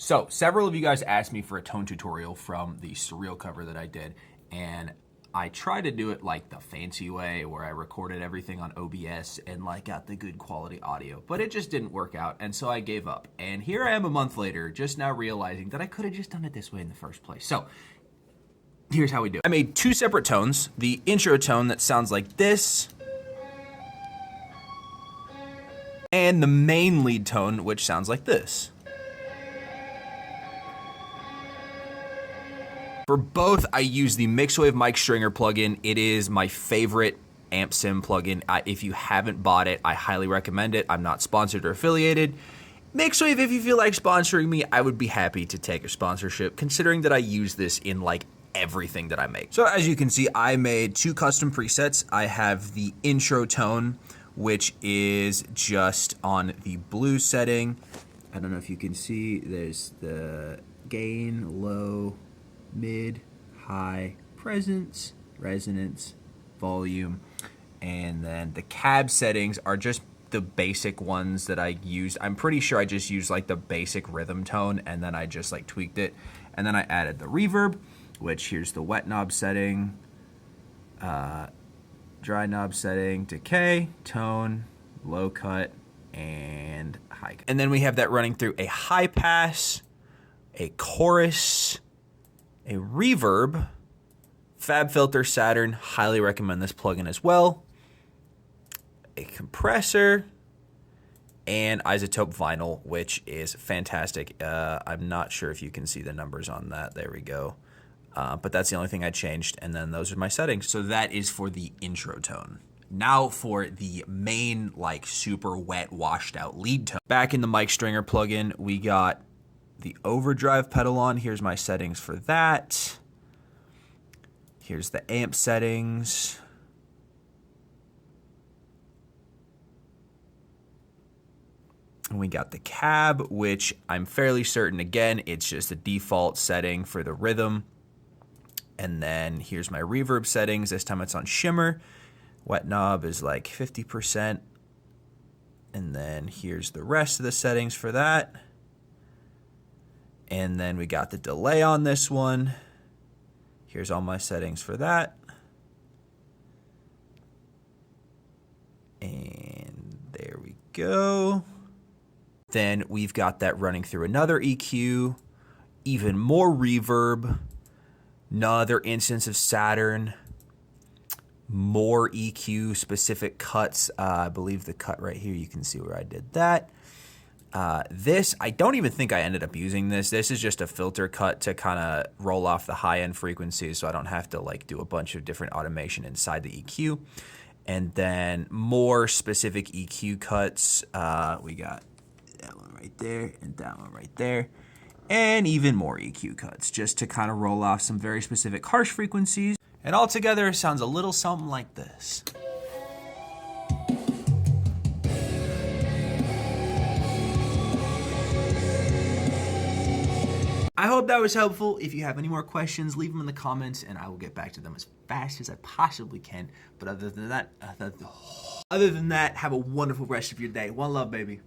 So several of you guys asked me for a tone tutorial from the surreal cover that I did, and I tried to do it like the fancy way where I recorded everything on OBS and like got the good quality audio, but it just didn't work out, and so I gave up. And here I am a month later, just now realizing that I could have just done it this way in the first place. So here's how we do it. I made two separate tones, the intro tone that sounds like this, and the main lead tone, which sounds like this. For both, I use the Mixwave Mic Stringer plugin. It is my favorite amp sim plugin. If you haven't bought it, I highly recommend it. I'm not sponsored or affiliated. Mixwave, if you feel like sponsoring me, I would be happy to take a sponsorship, considering that I use this in like everything that I make. So as you can see, I made two custom presets. I have the intro tone, which is just on the blue setting. I don't know if you can see, there's the gain, low, mid, high, presence, resonance, volume, and then the cab settings are just the basic ones that I used. I'm pretty sure I just used like the basic rhythm tone and then I just like tweaked it. And then I added the reverb, which here's the wet knob setting, dry knob setting, decay, tone, low cut, and high cut. And then we have that running through a high pass, a chorus, a reverb, FabFilter Saturn, highly recommend this plugin as well, a compressor, and isotope vinyl, which is fantastic. I'm not sure if you can see the numbers on that. There we go. But that's the only thing I changed, and then those are my settings. So that is for the intro tone. Now for the main, like super wet, washed out lead tone. Back in the Mic Stringer plugin, we got the overdrive pedal on. Here's my settings for that. Here's the amp settings. And we got the cab, which I'm fairly certain, again, it's just a default setting for the rhythm. And then here's my reverb settings. This time it's on shimmer. Wet knob is like 50%. And then here's the rest of the settings for that. And then we got the delay on this one. Here's all my settings for that. And there we go. Then we've got that running through another EQ, even more reverb, another instance of Saturn, more EQ specific cuts. I believe the cut right here, you can see where I did that. This, I don't even think I ended up using this. This is just a filter cut to kind of roll off the high end frequencies so I don't have to like do a bunch of different automation inside the EQ. And then more specific EQ cuts. We got that one right there and that one right there. And even more EQ cuts just to kind of roll off some very specific harsh frequencies. And all together it sounds a little something like this. I hope that was helpful. If you have any more questions, leave them in the comments and I will get back to them as fast as I possibly can. But other than that, have a wonderful rest of your day. One love, baby.